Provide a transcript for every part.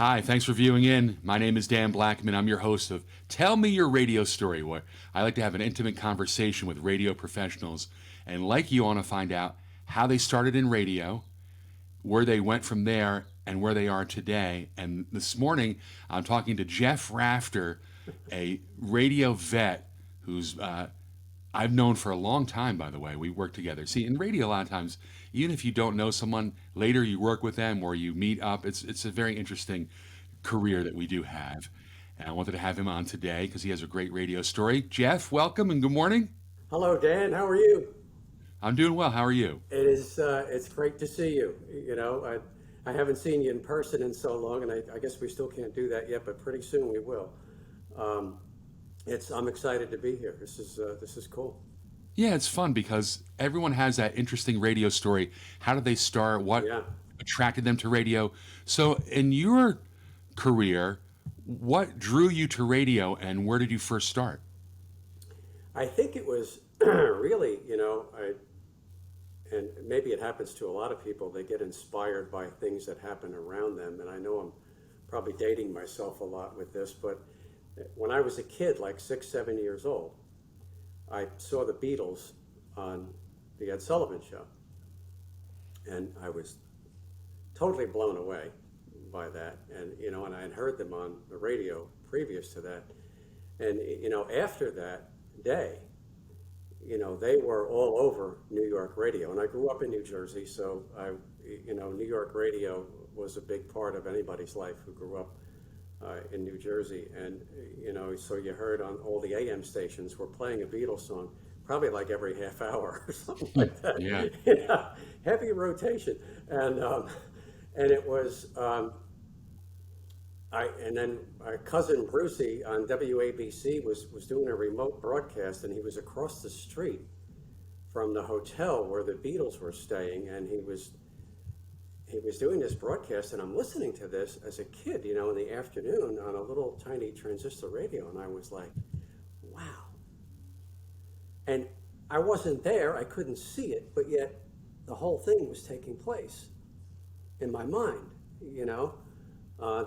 Hi, thanks for viewing in. My name is Dan Blackman. I'm your host of Tell Me Your Radio Story, where I like to have an intimate conversation with radio professionals. And like you, I want to find out how they started in radio, where they went from there, and where they are today. And this morning, I'm talking to Jeff Rafter, a radio vet who's I've known for a long time, by the way. We work together. See, in radio, a lot of times, even if you don't know someone, later you work with them or you meet up. It's a very interesting career that we do have. And I wanted to have him on today because he has a great radio story. Jeff, welcome and good morning. Hello, Dan. How are you? I'm doing well. How are you? It's great to see you. I haven't seen you in person in so long, and I guess we still can't do that yet, but pretty soon we will. Um, I'm excited to be here. This is cool. Yeah, it's fun because everyone has that interesting radio story. How did they start? What Yeah. attracted them to radio? So, in your career, what drew you to radio and where did you first start? I think it was really, and maybe it happens to a lot of people. They get inspired by things that happen around them, and I know I'm probably dating myself a lot with this, but when I was a kid, like 6, 7 years old, I saw the Beatles on the Ed Sullivan Show, and I was totally blown away by that. And I had heard them on the radio previous to that. And after that day, they were all over New York radio. And I grew up in New Jersey, so New York radio was a big part of anybody's life who grew up in New Jersey. And so you heard on all the AM stations were playing a Beatles song, probably like every half hour or something like that. Yeah. Heavy rotation. And it was and then my cousin Brucey on WABC was doing a remote broadcast, and he was across the street from the hotel where the Beatles were staying, and he was doing this broadcast, and I'm listening to this as a kid, in the afternoon on a little tiny transistor radio, and I was like, wow. And I wasn't there, I couldn't see it, but yet the whole thing was taking place in my mind,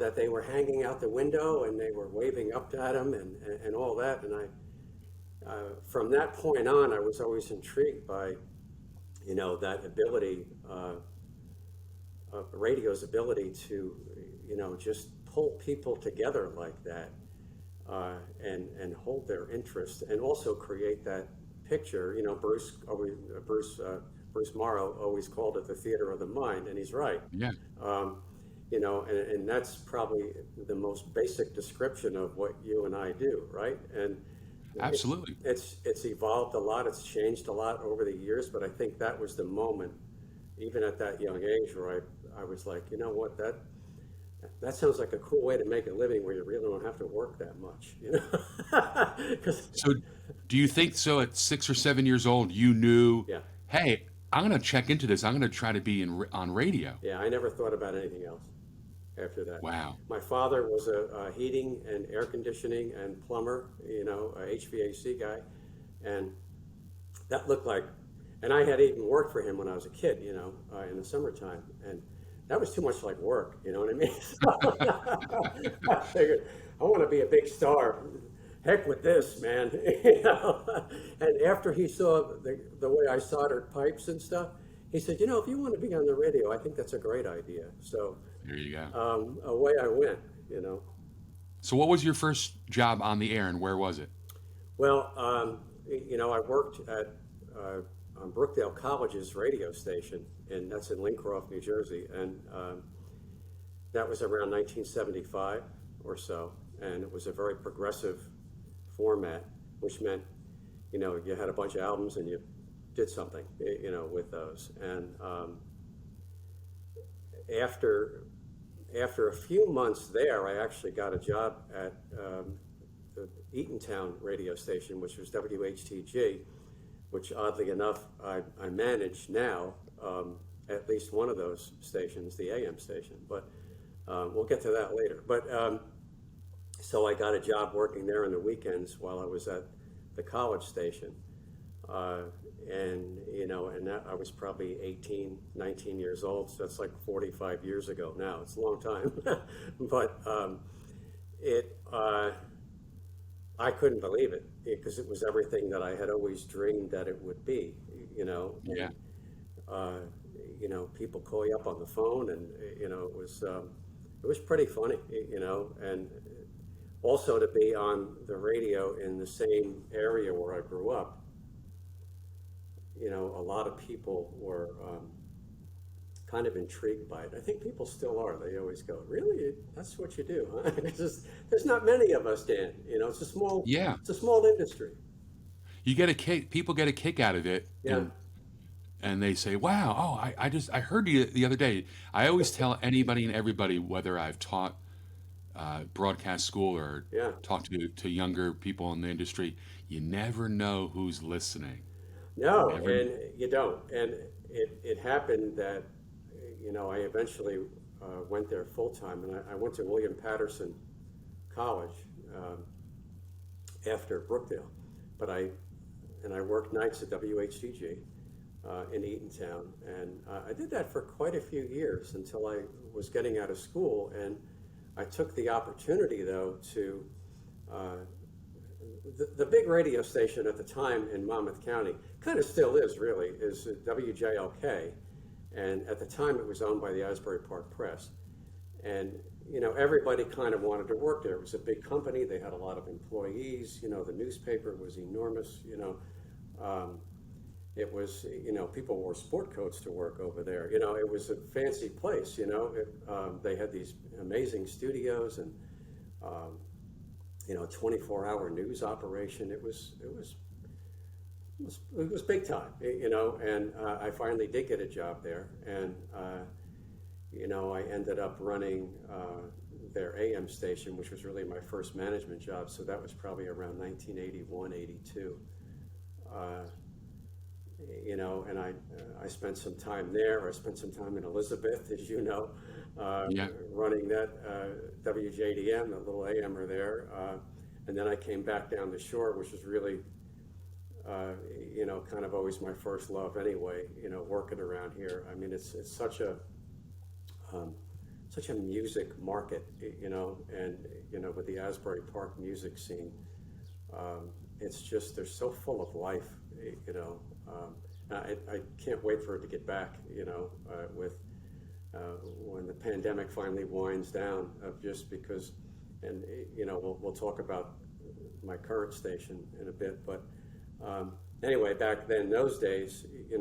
that they were hanging out the window and they were waving up at him and all that. And from that point on, I was always intrigued by, that ability, radio's ability to, just pull people together like that, and hold their interest, and also create that picture. Bruce Morrow always called it the theater of the mind, and he's right. Yeah. And that's probably the most basic description of what you and I do, right? And Absolutely. it's evolved a lot, it's changed a lot over the years, but I think that was the moment, even at that young age, where I was like, you know what, that sounds like a cool way to make a living where you really don't have to work that much, 'Cause, So, do you think so at 6 or 7 years old, you knew, yeah, hey, I'm going to check into this. I'm going to try to be on radio? yeah, I never thought about anything else after that. Wow. My father was a heating and air conditioning and plumber, a HVAC guy, and that looked like, and I had even worked for him when I was a kid, in the summertime, and that was too much like work, you know what I mean? So I figured, I want to be a big star. Heck with this, man. And after he saw the way I soldered pipes and stuff, he said, if you want to be on the radio, I think that's a great idea. So There you go. away I went. So, what was your first job on the air and where was it? Well, I worked at on Brookdale College's radio station, and that's in Lincroft, New Jersey, and that was around 1975 or so, and it was a very progressive format, which meant, you had a bunch of albums and you did something, with those. And after a few months there, I actually got a job at the Eatontown radio station, which was WHTG, which oddly enough, I manage now, at least one of those stations, the AM station, but we'll get to that later. But so I got a job working there on the weekends while I was at the college station. And, and that, I was probably 18, 19 years old. So that's like 45 years ago now. It's a long time. But it, I couldn't believe it because it was everything that I had always dreamed that it would be, Yeah. uh, people call you up on the phone, and it was pretty funny, and also to be on the radio in the same area where I grew up. A lot of people were kind of intrigued by it. I think people still are. They always go, "Really? That's what you do, huh?" There's not many of us, Dan. Yeah. It's a small industry. You get a kick. People get a kick out of it, Yeah, and they say, "Wow, oh, I heard you the other day." I always tell anybody and everybody, whether I've taught broadcast school or yeah. talked to younger people in the industry, you never know who's listening. You No, never. and you don't. And it happened that, I eventually went there full time, and I went to William Patterson College after Brookdale, but I worked nights at WHTG in Eatontown, and I did that for quite a few years until I was getting out of school, and I took the opportunity though to uh, the big radio station at the time in Monmouth County, kind of still is really, is WJLK. And at the time it was owned by the Asbury Park Press. And, everybody kind of wanted to work there. It was a big company. They had a lot of employees. The newspaper was enormous. Um, it was, people wore sport coats to work over there. It was a fancy place. They had these amazing studios and, um, 24-hour news operation. It was big time, and I finally did get a job there, and I ended up running their AM station, which was really my first management job. So that was probably around 1981, 82. Uh, and I spent some time there. I spent some time in Elizabeth, as you know, Yeah. running that WJDM, that little AMer there. And then I came back down the shore, which was really, kind of always my first love anyway, working around here. I mean, it's such a music market, and, with the Asbury Park music scene, it's just, they're so full of life, I can't wait for it to get back, with when the pandemic finally winds down, just because, and we'll talk about my current station in a bit, but anyway, back then, those days, in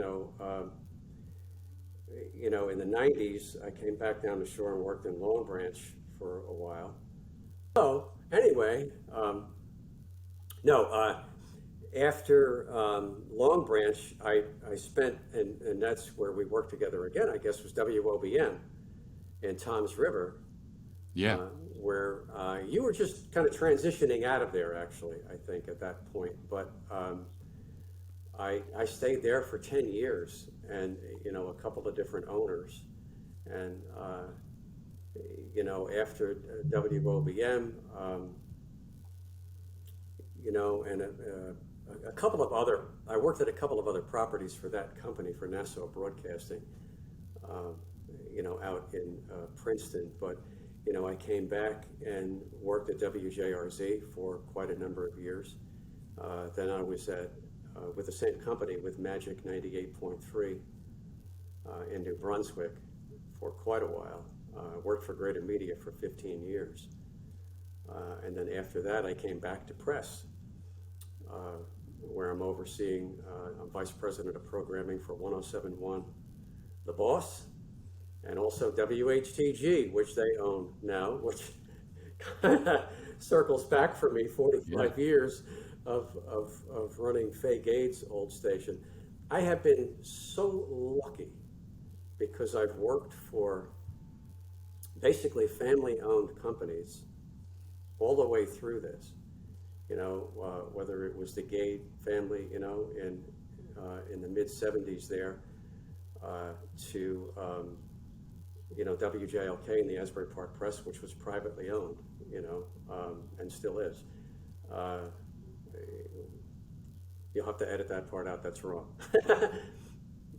the 90s, I came back down the shore and worked in Long Branch for a while. So anyway, no, after Long Branch, I spent, and that's where we worked together again, I guess, was WOBM in Toms River, Yeah. where you were just kind of transitioning out of there, actually, I think, at that point. But I stayed there for 10 years, and, a couple of different owners. And, after WOBM, and a couple of other, I worked at a couple of other properties for that company, for Nassau Broadcasting, um, out in Princeton. But, I came back and worked at WJRZ for quite a number of years. Then I was with the same company, with Magic 98.3 in New Brunswick for quite a while. Worked for Greater Media for 15 years. And then after that, I came back to press, where I'm overseeing, I'm vice president of programming for 107.1 The Boss, and also WHTG, which they own now, which kind of circles back for me 45 years of running Fay Gade's old station. I have been so lucky because I've worked for basically family-owned companies all the way through this. Whether it was the Gade family, in the mid '70s there, to WJLK and the Asbury Park Press, which was privately owned, and still is. You'll have to edit that part out. That's wrong.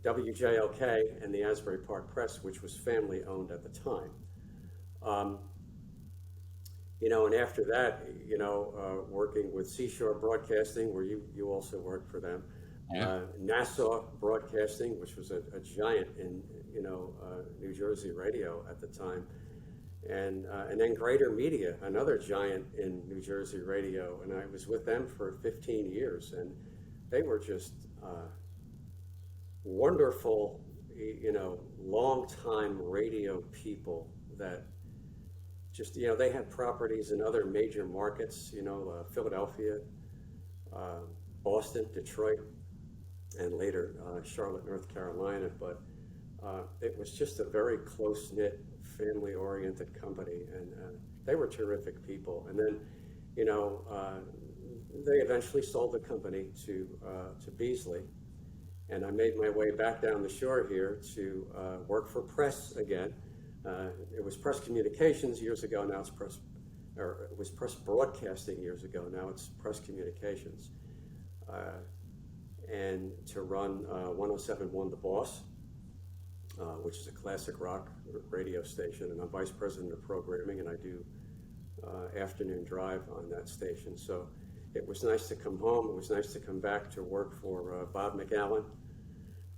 WJLK and the Asbury Park Press, which was family owned at the time. Um, and after that, working with Seashore Broadcasting, where you also worked for them, Yeah. Nassau Broadcasting, which was a giant in New Jersey radio at the time, and then Greater Media, another giant in New Jersey radio, and I was with them for 15 years, and they were just wonderful, long-time radio people that just, they had properties in other major markets, Philadelphia, Boston, Detroit, and later Charlotte, North Carolina. But it was just a very close-knit, family-oriented company, and they were terrific people. And then, they eventually sold the company to Beasley, and I made my way back down the shore here to work for Press again. It was Press Communications years ago. Now it's it was Press Broadcasting years ago. Now it's Press Communications. And to run 107.1 The Boss, which is a classic rock radio station. And I'm vice president of programming, and I do afternoon drive on that station. So it was nice to come home. It was nice to come back to work for Bob McAllen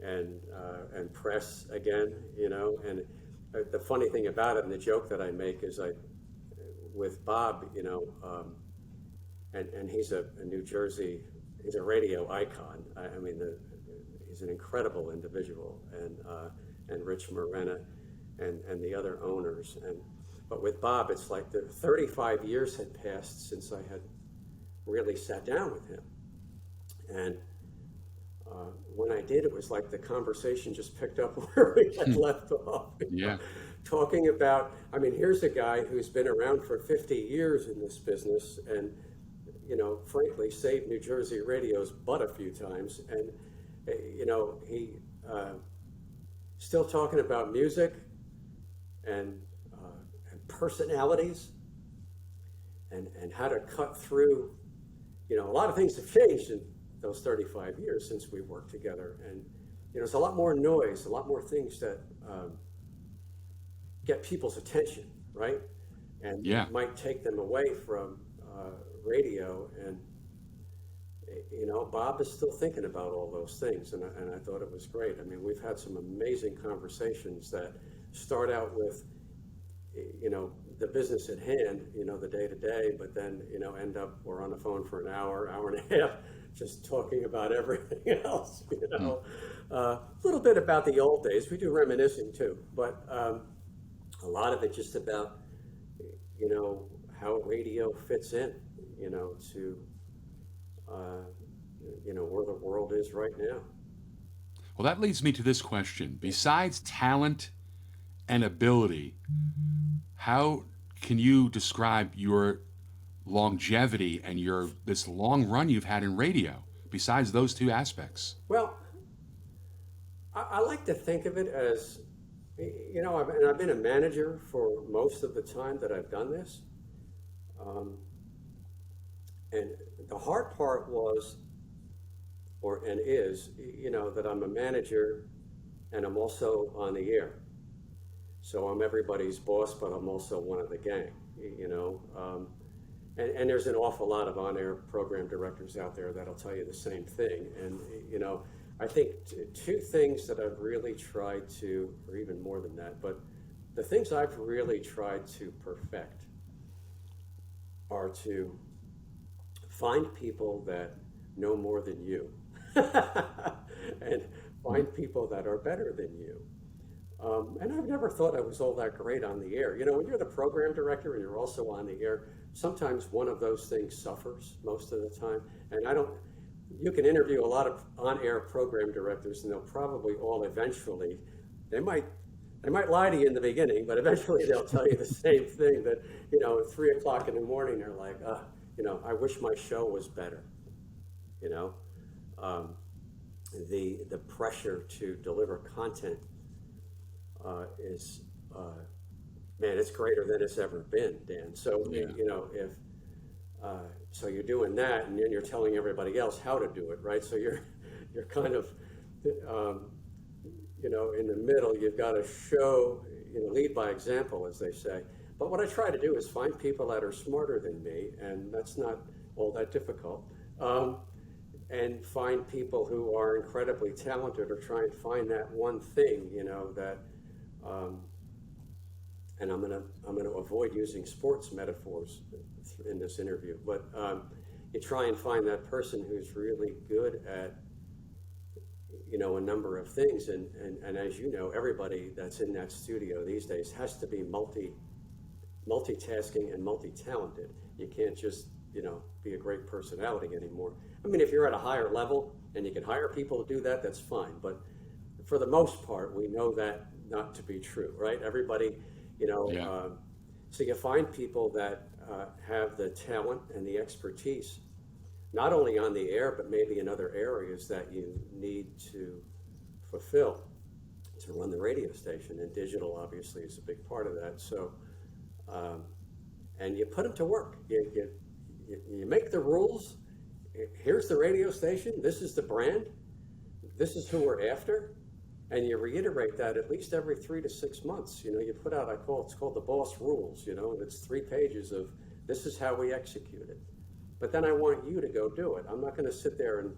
and Press again, and the funny thing about it, and the joke that I make is with Bob, and he's a New Jersey, he's a radio icon. I mean, he's an incredible individual, and Rich Morena and the other owners. But with Bob, it's like 35 years had passed since I had really sat down with him. And when I did, it was like the conversation just picked up where we had left off. Yeah. Talking about, here's a guy who's been around for 50 years in this business and, frankly, saved New Jersey radio's butt a few times. And, he still talking about music and personalities and how to cut through. A lot of things have changed in those 35 years since we worked together. And, there's a lot more noise, a lot more things that get people's attention, right? And might take them away from radio. And, Bob is still thinking about all those things. And I thought it was great. We've had some amazing conversations that start out with, the business at hand, the day to day, but then, end up, we're on the phone for an hour, hour and a half, just talking about everything else, a little bit about the old days. We do reminiscing too, but a lot of it just about, how radio fits in, to, where the world is right now. Well, that leads me to this question. Besides talent and ability, how can you describe your longevity and this long run you've had in radio, besides those two aspects? Well, I like to think of it as, I've been a manager for most of the time that I've done this. And the hard part was, and is, that I'm a manager and I'm also on the air. So I'm everybody's boss, but I'm also one of the gang, and there's an awful lot of on-air program directors out there that'll tell you the same thing. And, I think two things that I've really tried to, or even more than that, but the things I've really tried to perfect are to find people that know more than you and find people that are better than you. And I've never thought I was all that great on the air. When you're the program director and you're also on the air, sometimes one of those things suffers most of the time. And you can interview a lot of on-air program directors, and they'll probably all eventually, they might lie to you in the beginning, but eventually they'll tell you the same thing, that, at 3 o'clock in the morning, they're like, I wish my show was better. The pressure to deliver content is, man, it's greater than it's ever been, Dan. So, if So you're doing that, and then you're telling everybody else how to do it, right? So you're kind of, um, in the middle. You've got to show, lead by example, as they say. But what I try to do is find people that are smarter than me, and that's not all that difficult. Um, and find people who are incredibly talented, or try and find that one thing, that. Um, and I'm gonna avoid using sports metaphors in this interview, but you try and find that person who's really good at a number of things, and as you know, everybody that's in that studio these days has to be multitasking and multi-talented. You can't just be a great personality anymore. I mean, if you're at a higher level and you can hire people to do that, that's fine. But for the most part, we know that not to be true, right? Everybody, you know. Yeah. So you find people that have the talent and the expertise, not only on the air, but maybe in other areas that you need to fulfill to run the radio station. And digital, obviously, is a big part of that. So, um, and you put them to work. You make the rules. Here's the radio station. This is the brand. This is who we're after. And you reiterate that at least every 3 to 6 months. You put out, it's called the boss rules, and it's 3 pages of this is how we execute it. But then I want you to go do it. I'm not going to sit there and,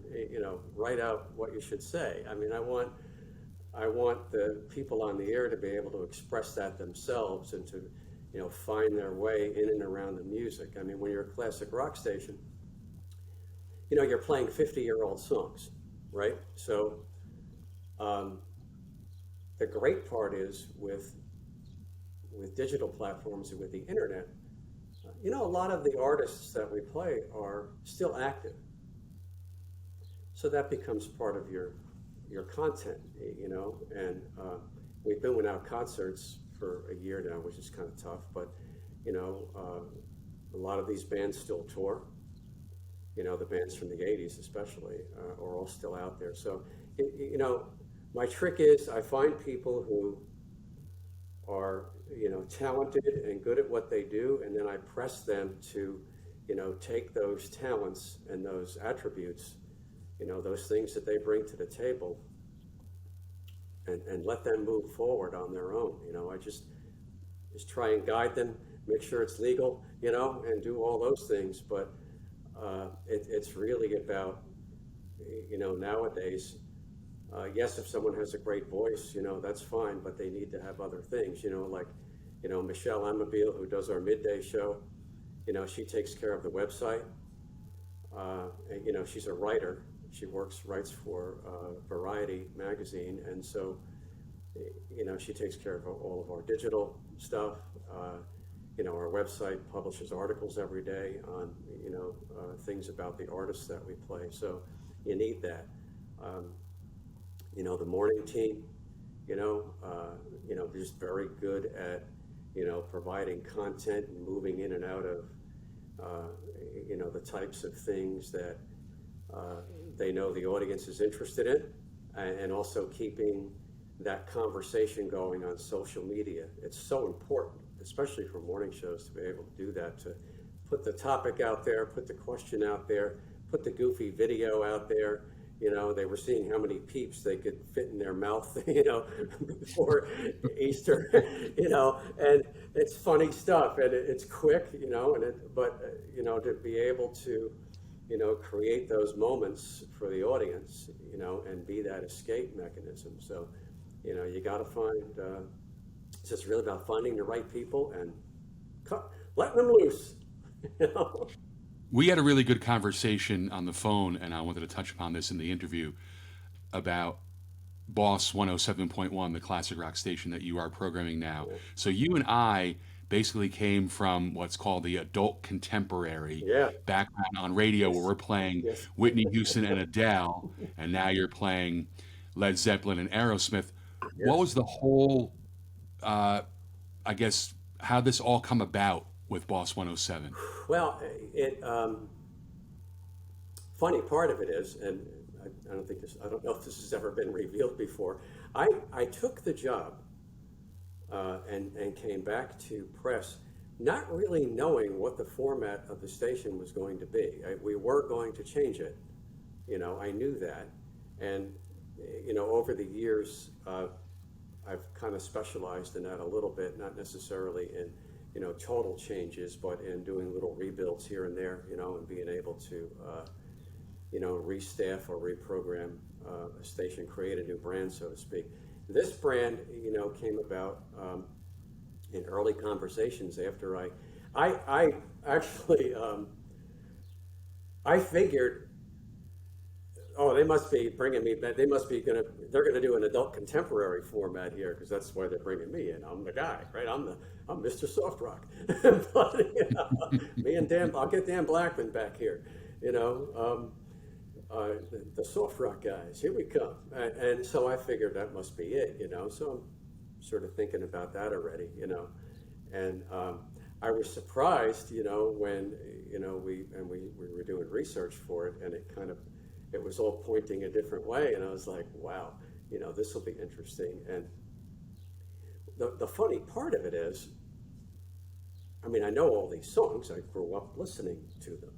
write out what you should say. I mean, I want the people on the air to be able to express that themselves and to, find their way in and around the music. I mean, when you're a classic rock station, you're playing 50-year-old songs, right? So, the great part is with digital platforms and with the internet, a lot of the artists that we play are still active. So that becomes part of your content, and we've been without concerts for a year now, which is kind of tough, but, a lot of these bands still tour. The bands from the 80s especially are all still out there. So, my trick is I find people who are, talented and good at what they do, and then I press them to, take those talents and those attributes, those things that they bring to the table, and let them move forward on their own. I just try and guide them, make sure it's legal, and do all those things. But it's really about, nowadays, yes, if someone has a great voice, that's fine, but they need to have other things, like, Michelle Amabile, who does our midday show, she takes care of the website. And, she's a writer. She writes for Variety magazine. And so, she takes care of all of our digital stuff. Our website publishes articles every day on, things about the artists that we play. So you need that. The morning team, just very good at, providing content and moving in and out of, the types of things that they know the audience is interested in, and also keeping that conversation going on social media. It's so important, especially for morning shows, to be able to do that, to put the topic out there, put the question out there, put the goofy video out there. They were seeing how many peeps they could fit in their mouth, before Easter, and it's funny stuff, and it's quick, to be able to, create those moments for the audience, and be that escape mechanism. So, you got to find, it's just really about finding the right people and letting them loose, We had a really good conversation on the phone, and I wanted to touch upon this in the interview about Boss 107.1, the classic rock station that you are programming now. So you and I basically came from what's called the adult contemporary Yeah. background on radio, where we're playing Yes. Whitney Houston and Adele, and now you're playing Led Zeppelin and Aerosmith. What Yes. was the whole, I guess, how this all come about with Boss 107? Well, funny part of it is, and I don't know if this has ever been revealed before. I took the job and came back to press not really knowing what the format of the station was going to be. We were going to change it, I knew that. And, over the years, I've kind of specialized in that a little bit, not necessarily in, total changes, but in doing little rebuilds here and there, and being able to, restaff or reprogram a station, create a new brand, so to speak. This brand, came about in early conversations after I actually, I figured, oh, they must be bringing me back. They're gonna do an adult contemporary format here because that's why they're bringing me in. I'm the guy, right? I'm Mr. Soft Rock. But, me and Dan, I'll get Dan Blackman back here, the soft rock guys, here we come. And so I figured that must be it, so I'm sort of thinking about that already, and I was surprised, when, we were doing research for it, and it was all pointing a different way, and I was like, wow, this will be interesting. And the funny part of it is, I mean, I know all these songs, I grew up listening to them,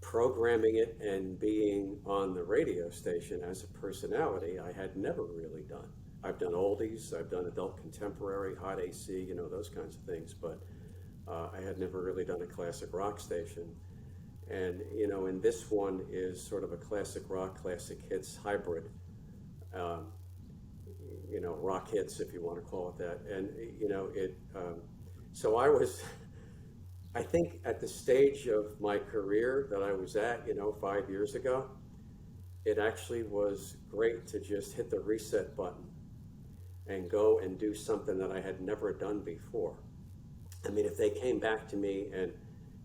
programming it and being on the radio station as a personality, I had never really done. I've done oldies, I've done adult contemporary, hot AC, those kinds of things, but I had never really done a classic rock station. And, and this one is sort of a classic rock, classic hits hybrid, rock hits, if you want to call it that. And, so I think at the stage of my career that I was at, 5 years ago, it actually was great to just hit the reset button and go and do something that I had never done before. I mean, if they came back to me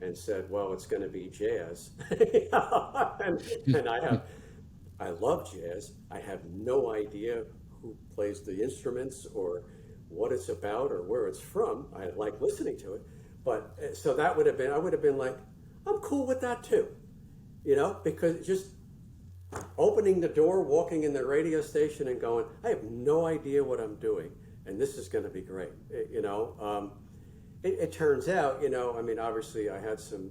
and said, well, it's going to be jazz, and I love jazz. I have no idea who plays the instruments or what it's about or where it's from. I like listening to it. But so I would have been like, I'm cool with that too, because just opening the door, walking in the radio station and going, I have no idea what I'm doing, and this is going to be great. It turns out, I mean, obviously I had some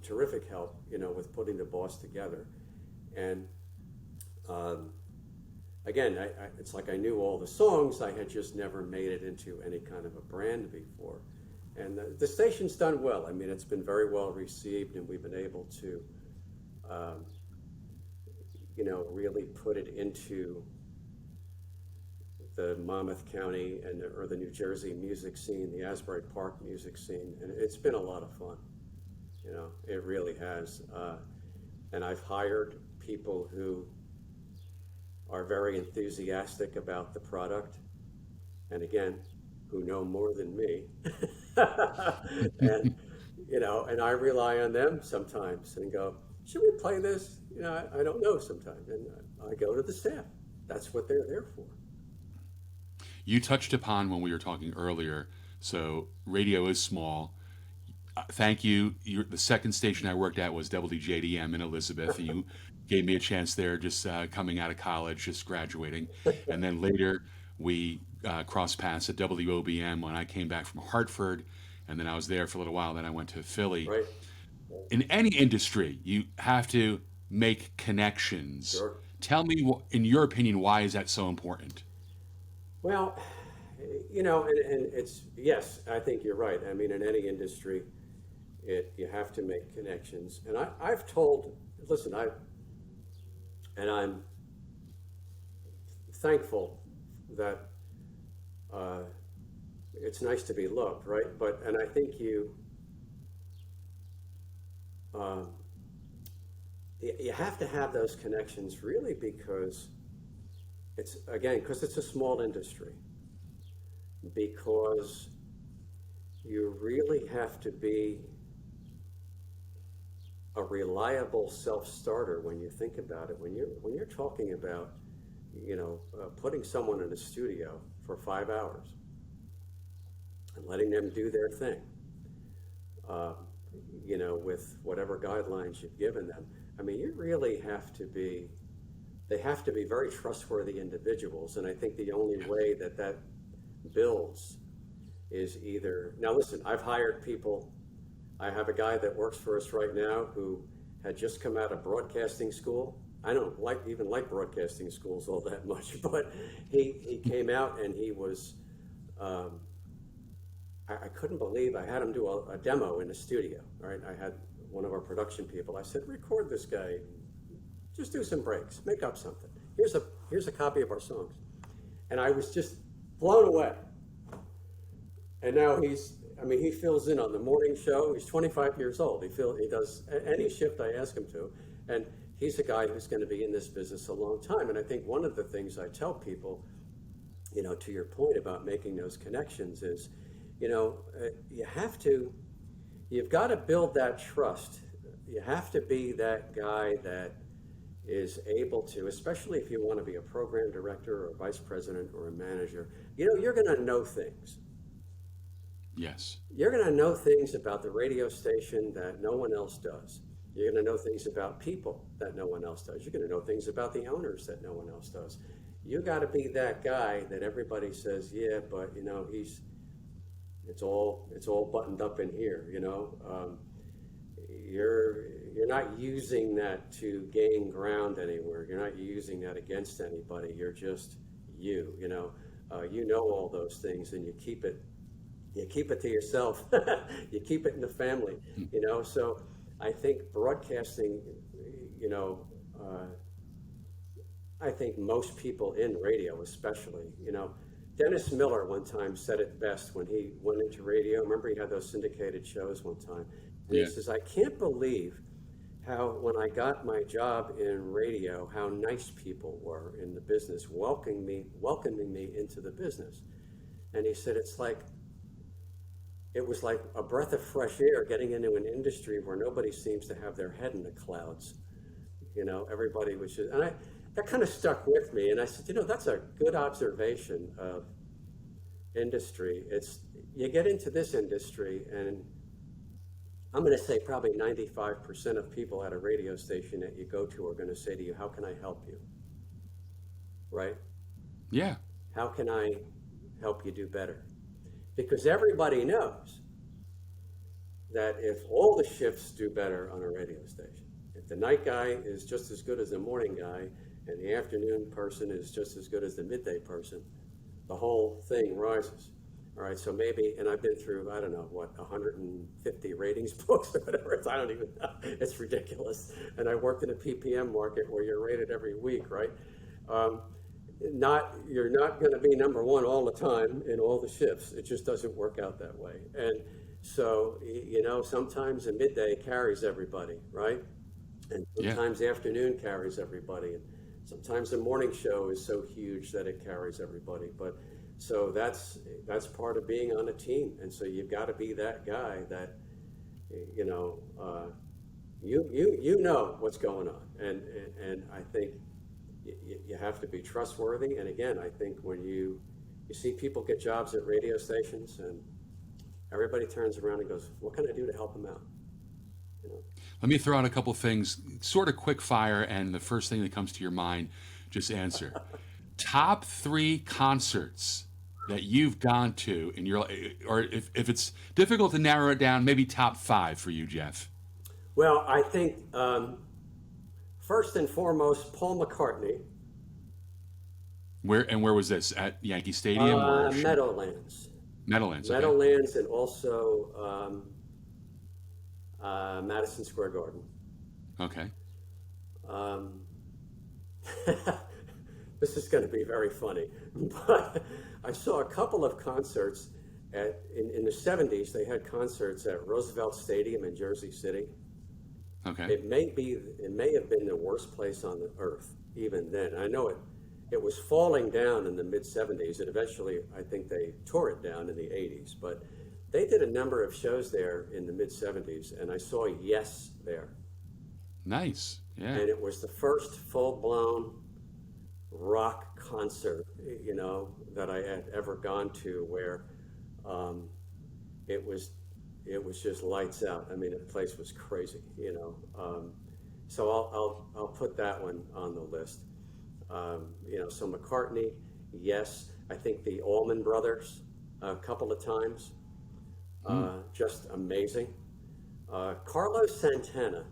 terrific help, with putting the boss together. And again, it's like I knew all the songs, I had just never made it into any kind of a brand before. And the station's done well. I mean, it's been very well received, and we've been able to, really put it into the Monmouth County or the New Jersey music scene, the Asbury Park music scene, and it's been a lot of fun. It really has. And I've hired people who are very enthusiastic about the product, and again, who know more than me. and and I rely on them sometimes and go, should we play this? I don't know sometimes, and I go to the staff. That's what they're there for. You touched upon when we were talking earlier, so radio is small. Thank you. The second station I worked at was WJDM in Elizabeth. And you gave me a chance there, just coming out of college, just graduating. And then later we crossed paths at WOBM when I came back from Hartford. And then I was there for a little while. Then I went to Philly. Right. In any industry, you have to make connections. Sure. Tell me, in your opinion, why is that so important? Well, and it's, yes, I think you're right. I mean, in any industry, you have to make connections. And I've told, listen, I'm thankful that it's nice to be loved, right? And I think you have to have those connections really because because it's a small industry, because you really have to be a reliable self-starter when you think about it. When you're talking about, putting someone in a studio for 5 hours and letting them do their thing, with whatever guidelines you've given them. I mean, you really have to be. They have to be very trustworthy individuals, and I think the only way that builds is either, now listen, I've hired people. I have a guy that works for us right now who had just come out of broadcasting school. I don't even like broadcasting schools all that much, but he came out and he was, um, I couldn't believe I had him do a demo in the studio. All right, I had one of our production people. I said, record this guy, just do some breaks, make up something. Here's a copy of our songs, and I was just blown away. And now he fills in on the morning show. He's 25 years old. He does any shift I ask him to, and he's a guy who's going to be in this business a long time. And I think one of the things I tell people, to your point about making those connections is, you've got to build that trust. You have to be that guy that is able to, especially if you want to be a program director or a vice president or a manager, you're going to know things. Yes. You're going to know things about the radio station that no one else does. You're going to know things about people that no one else does. You're going to know things about the owners that no one else does. You got to be that guy that everybody says, yeah, but it's all buttoned up in here. You're not using that to gain ground anywhere. You're not using that against anybody. You're just you. You know all those things, and you keep it to yourself. You keep it in the family. So I think broadcasting, I think most people in radio, especially, Dennis Miller one time said it best when he went into radio. Remember, he had those syndicated shows one time. And Yeah. He says, I can't believe how, when I got my job in radio, how nice people were in the business, welcoming me into the business. And he said, it was like a breath of fresh air getting into an industry where nobody seems to have their head in the clouds. Everybody was just, and that kind of stuck with me. And I said, that's a good observation of industry. You get into this industry, and I'm going to say probably 95% of people at a radio station that you go to are going to say to you, how can I help you? Right? Yeah. How can I help you do better? Because everybody knows that if all the shifts do better on a radio station, if the night guy is just as good as the morning guy and the afternoon person is just as good as the midday person, the whole thing rises. All right, so maybe, and I've been through, I don't know, 150 ratings books or whatever. I don't even know. It's ridiculous. And I worked in a PPM market where you're rated every week, right? You're not going to be number one all the time in all the shifts. It just doesn't work out that way. And so, sometimes the midday carries everybody, right? And sometimes the afternoon carries everybody. And sometimes the morning show is so huge that it carries everybody. But so that's part of being on a team. And so you've got to be that guy that, you know what's going on. And I think you have to be trustworthy. And again, I think when you see people get jobs at radio stations and everybody turns around and goes, what can I do to help them out? Let me throw out a couple things, sort of quick fire, and the first thing that comes to your mind, just answer. Top 3 concerts that you've gone to in your, or if it's difficult to narrow it down, maybe top 5 for you, Jeff. Well, I think first and foremost, Paul McCartney. Where was this? At Yankee Stadium? Or Meadowlands. Meadowlands. Okay. Meadowlands, and also Madison Square Garden. Okay. This is going to be very funny, but I saw a couple of concerts in the 70s. They had concerts at Roosevelt Stadium in Jersey City. Okay. It may have been the worst place on the earth even then. I know it was falling down in the mid 70s, and eventually I think they tore it down in the 80s. But they did a number of shows there in the mid 70s, and I saw Yes there. Nice. Yeah. And it was the first full-blown rock concert, that I had ever gone to, where it was just lights out. I mean, the place was crazy, So I'll put that one on the list. So McCartney, Yes. I think the Allman Brothers a couple of times. Just amazing. Carlos Santana,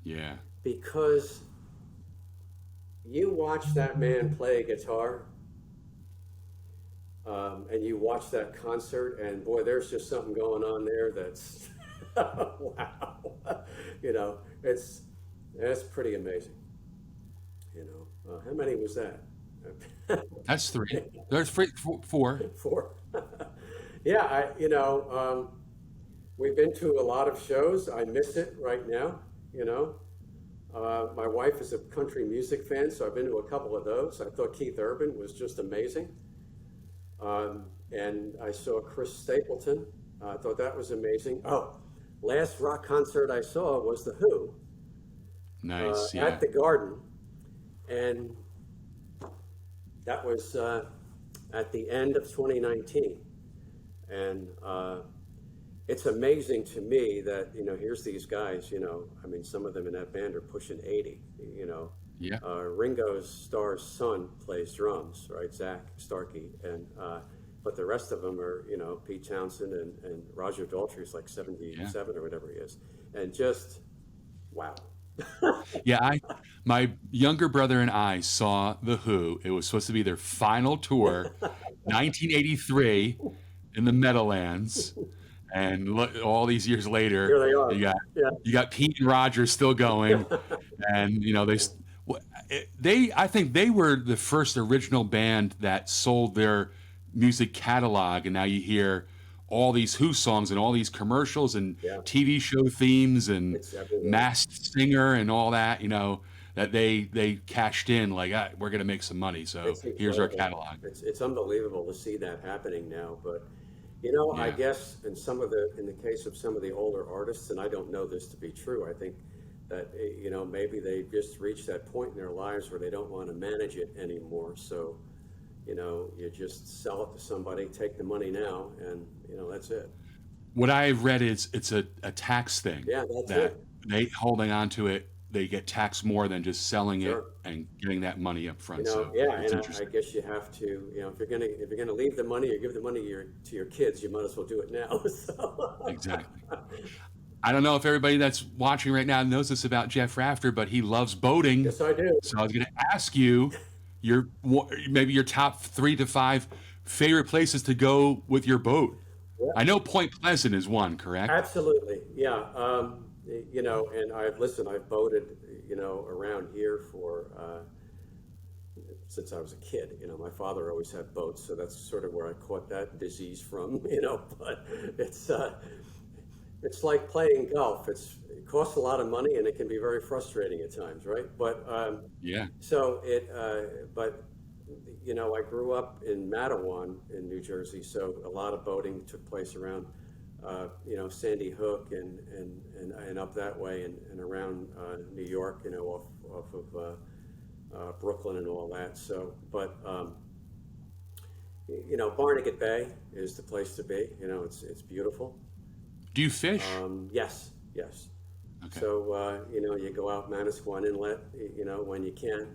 Yeah. because you watch that man play guitar, and you watch that concert, and boy, there's just something going on there that's wow. You know, that's pretty amazing. You know, how many was that? That's three. There's three, four. Four. Yeah, we've been to a lot of shows. I miss it right now. You know, my wife is a country music fan, so I've been to a couple of those. I thought Keith Urban was just amazing. And I saw Chris Stapleton. I thought that was amazing. Oh, last rock concert I saw was The Who Nice. Yeah. at the Garden. And that was at the end of 2019. And it's amazing to me that, here's these guys, I mean, some of them in that band are pushing 80, Yeah. Ringo Starr's son plays drums, right? Zach Starkey. And, but the rest of them are, Pete Townsend and Roger Daltrey's like 77 or whatever he is. And just, wow. Yeah. My younger brother and I saw The Who. It was supposed to be their final tour, 1983 in the Meadowlands. And look, all these years later, Here they are. you got Pete and Roger still going, and I think they were the first original band that sold their music catalog, and now you hear all these Who songs and all these commercials and TV show themes and Masked Singer and all that, that they cashed in like, we're gonna make some money, so here's our catalog. It's unbelievable to see that happening now, but I guess in the case of some of the older artists, and I don't know this to be true, I think that maybe they just reached that point in their lives where they don't want to manage it anymore. So you just sell it to somebody, take the money now, and that's it. What I've read is it's a tax thing. Yeah, that's that it. they holding on to it, they get taxed more than just selling Sure. it and getting that money up front. Yeah, So and it's I interesting. guess you have to, if you're gonna leave the money or give the money to your kids, you might as well do it now. So. Exactly. I don't know if everybody that's watching right now knows this about Jeff Rafter, but he loves boating. Yes, I do. So I was going to ask you maybe your top 3 to 5 favorite places to go with your boat. Yeah. I know Point Pleasant is one, correct? Absolutely, yeah. And I've boated, around here since I was a kid. My father always had boats, so that's sort of where I caught that disease from. But it's like playing golf. It costs a lot of money, and it can be very frustrating at times, right? But Yeah. so but I grew up in Matawan in New Jersey, so a lot of boating took place around, Sandy Hook and up that way and around New York, off of Brooklyn and all that. So, but Barnegat Bay is the place to be. It's beautiful. Do you fish? Yes. Okay. So, you go out Manasquan Inlet, when you can,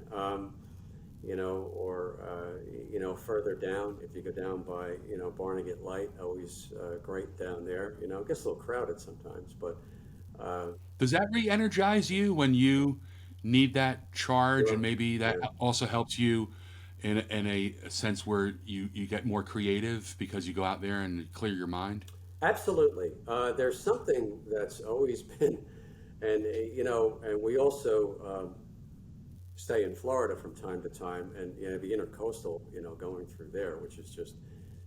or, further down, if you go down by, Barnegat Light, always great down there. It gets a little crowded sometimes, but. Does that re-energize you when you need that charge, Sure. and maybe that also helps you in a sense where you get more creative because you go out there and clear your mind? Absolutely. There's something that's always been, and and we also stay in Florida from time to time, and the intercoastal, going through there, which is just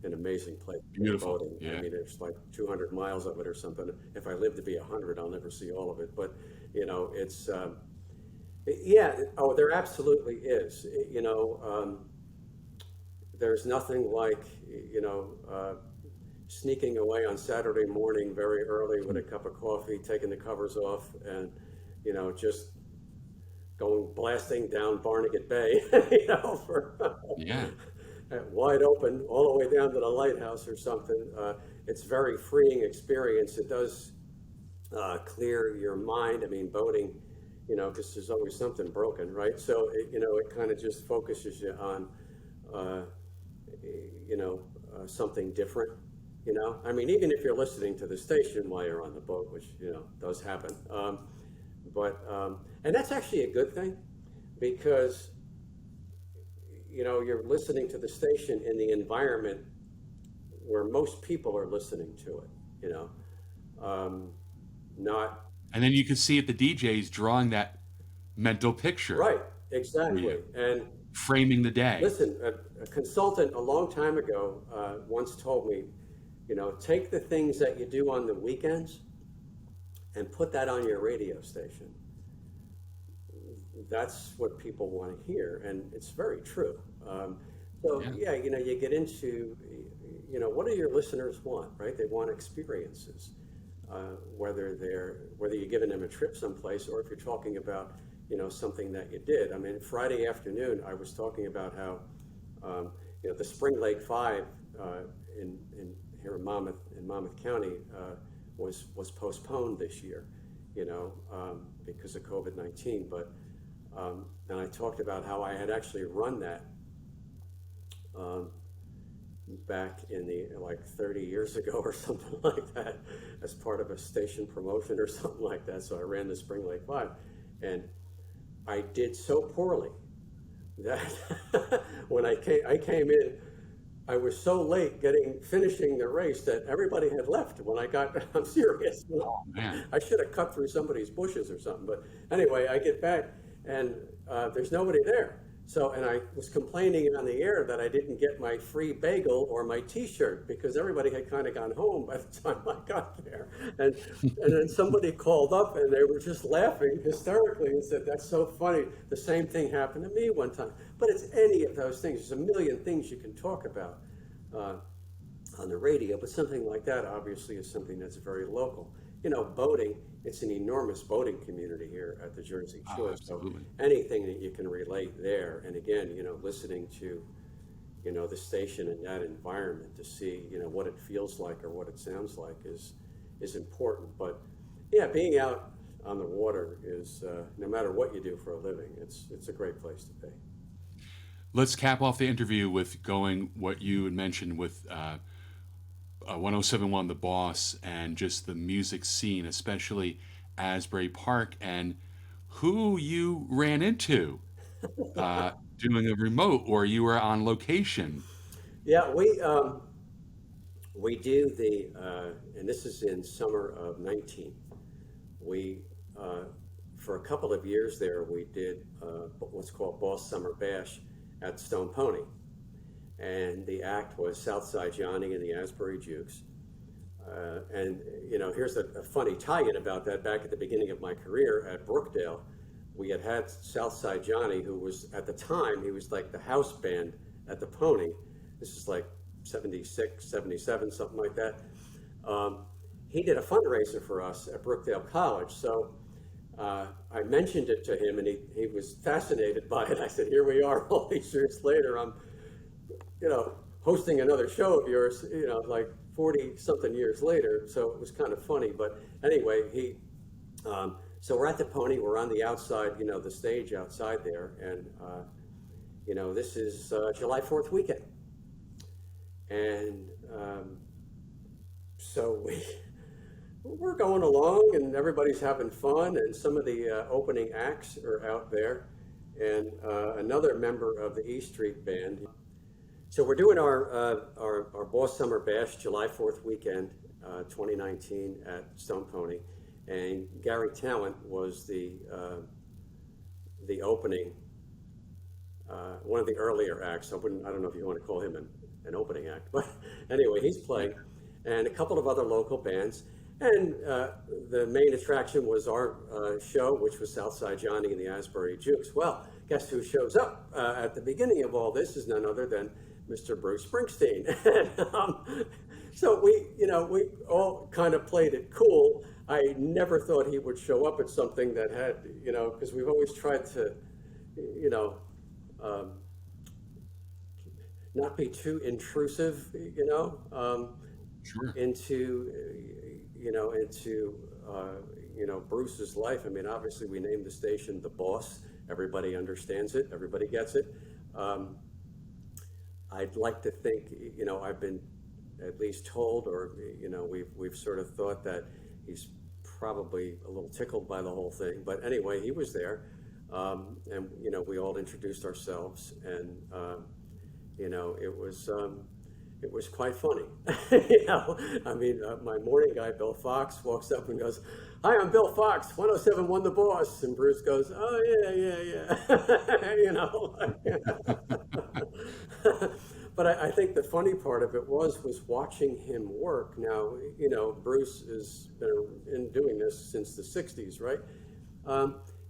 an amazing place. Beautiful. Boating. Yeah. I mean, there's like 200 miles of it or something. If I live to be 100, I'll never see all of it. But it's Oh, there absolutely is. There's nothing like sneaking away on Saturday morning very early with a cup of coffee, taking the covers off, and just going blasting down Barnegat Bay, Yeah. wide open all the way down to the lighthouse or something. It's a very freeing experience. It does clear your mind. I mean, boating, because there's always something broken, right? So it kind of just focuses you on something different. I mean, even if you're listening to the station while you're on the boat, which does happen, and that's actually a good thing because you're listening to the station in the environment where most people are listening to it. Not And then you can see it, the DJs drawing that mental picture right, for exactly, you, and framing the day. listen, a consultant a long time ago once told me, take the things that you do on the weekends and put that on your radio station. That's what people want to hear, and it's very true. So Yeah. yeah, you get into, what do your listeners want, right? They want experiences, whether you're giving them a trip someplace or if you're talking about, something that you did. I mean, Friday afternoon, I was talking about how, the Spring Lake Five in here in Monmouth County was postponed this year, because of COVID-19. But and I talked about how I had actually run that back in the like 30 years ago or something like that as part of a station promotion or something like that. So I ran the Spring Lake Five, and I did so poorly that when I came in, I was so late finishing the race that everybody had left when I got. I'm serious. Oh man. I should have cut through somebody's bushes or something. But anyway, I get back and there's nobody there. So, and I was complaining on the air that I didn't get my free bagel or my T-shirt because everybody had kind of gone home by the time I got there. And then somebody called up and they were just laughing hysterically and said, "That's so funny. The same thing happened to me one time." But it's any of those things. There's a million things you can talk about on the radio, but something like that obviously is something that's very local. Boating, it's an enormous boating community here at the Jersey Shore. So anything that you can relate there, and again, listening to, the station in that environment to see, what it feels like or what it sounds like is important. But yeah, being out on the water is, no matter what you do for a living, it's a great place to be. Let's cap off the interview with going what you had mentioned with 1071 The Boss and just the music scene, especially Asbury Park, and who you ran into doing a remote or you were on location. Yeah, we do and this is in summer of 19. We for a couple of years there we did what's called Boss Summer Bash at Stone Pony. And the act was Southside Johnny and the Asbury Jukes. And here's a funny tie-in about that. Back at the beginning of my career at Brookdale, we had Southside Johnny, who was, at the time, he was like the house band at the Pony. This is like 76, 77, something like that. He did a fundraiser for us at Brookdale College. So I mentioned it to him, and he was fascinated by it. I said, here we are all these years later. I'm hosting another show of yours, like 40 something years later. So it was kind of funny. But anyway, so we're at the Pony, we're on the outside, the stage outside there. And, this is July 4th weekend. And so we're going along and everybody's having fun. And some of the opening acts are out there. And another member of the E Street Band. So we're doing our Boss Summer Bash July 4th weekend, 2019 at Stone Pony, and Gary Talent was the opening, one of the earlier acts. I don't know if you want to call him an opening act, but anyway, he's playing, and a couple of other local bands, and the main attraction was our show, which was Southside Johnny and the Asbury Jukes. Well, guess who shows up at the beginning of all this is none other than Mr. Bruce Springsteen. So we all kind of played it cool. I never thought he would show up at something that had, because we've always tried to, not be too intrusive, Sure. into Bruce's life. I mean, obviously we named the station The Boss. Everybody understands it. Everybody gets it. I'd like to think, I've been at least told, or we've sort of thought that he's probably a little tickled by the whole thing. But anyway, he was there, and we all introduced ourselves, and it was quite funny. I mean, my morning guy, Bill Fox, walks up and goes, "Hi, I'm Bill Fox, 107.1 The Boss." And Bruce goes, "Oh, yeah, yeah, yeah." But I think the funny part of it was watching him work. Now, Bruce has been in doing this since the 60s, right?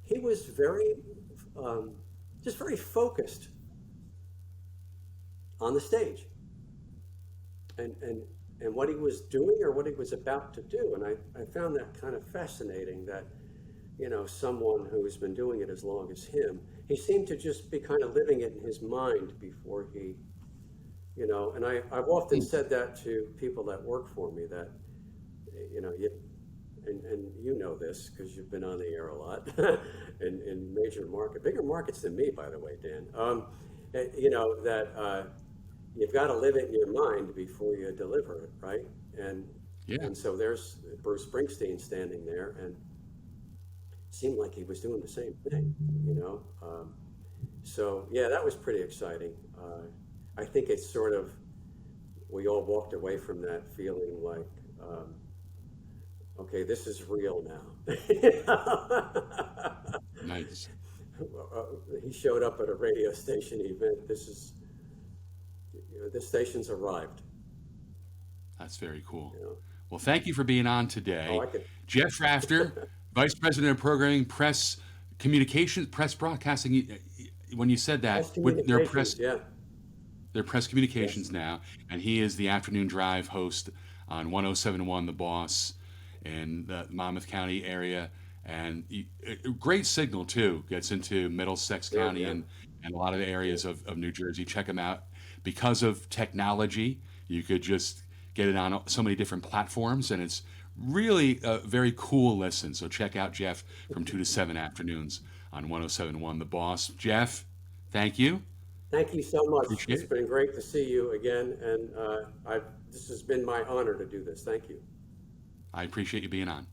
He was just very focused on the stage, and what he was doing or what he was about to do. And I found that kind of fascinating that, someone who has been doing it as long as him, he seemed to just be kind of living it in his mind before he, and I've often said that to people that work for me that, and this because you've been on the air a lot in bigger markets than me, by the way, Dan. That you've got to live it in your mind before you deliver it, right? And Yeah. and so there's Bruce Springsteen standing there, and it seemed like he was doing the same thing. So yeah, that was pretty exciting. I think it's sort of, we all walked away from that feeling like, okay, this is real now. Nice. He showed up at a radio station event. This station's arrived. That's very cool. You know. Well, thank you for being on today. Oh, I could. Jeff Rafter, Vice President of Programming, Press Communications, Press Broadcasting. When you said that, their press, Yeah. their press communications now, and he is the afternoon drive host on 107.1 The Boss in the Monmouth County area. And a great signal, too, gets into Middlesex County Yeah. and a lot of the areas of New Jersey. Check him out. Because of technology, you could just get it on so many different platforms, and it's really a very cool listen. So check out Jeff from 2 to 7 afternoons on 107.1 The Boss. Jeff, thank you. Thank you so much. Appreciate It's it. been great to see you again, and this has been my honor to do this. Thank you. I appreciate you being on.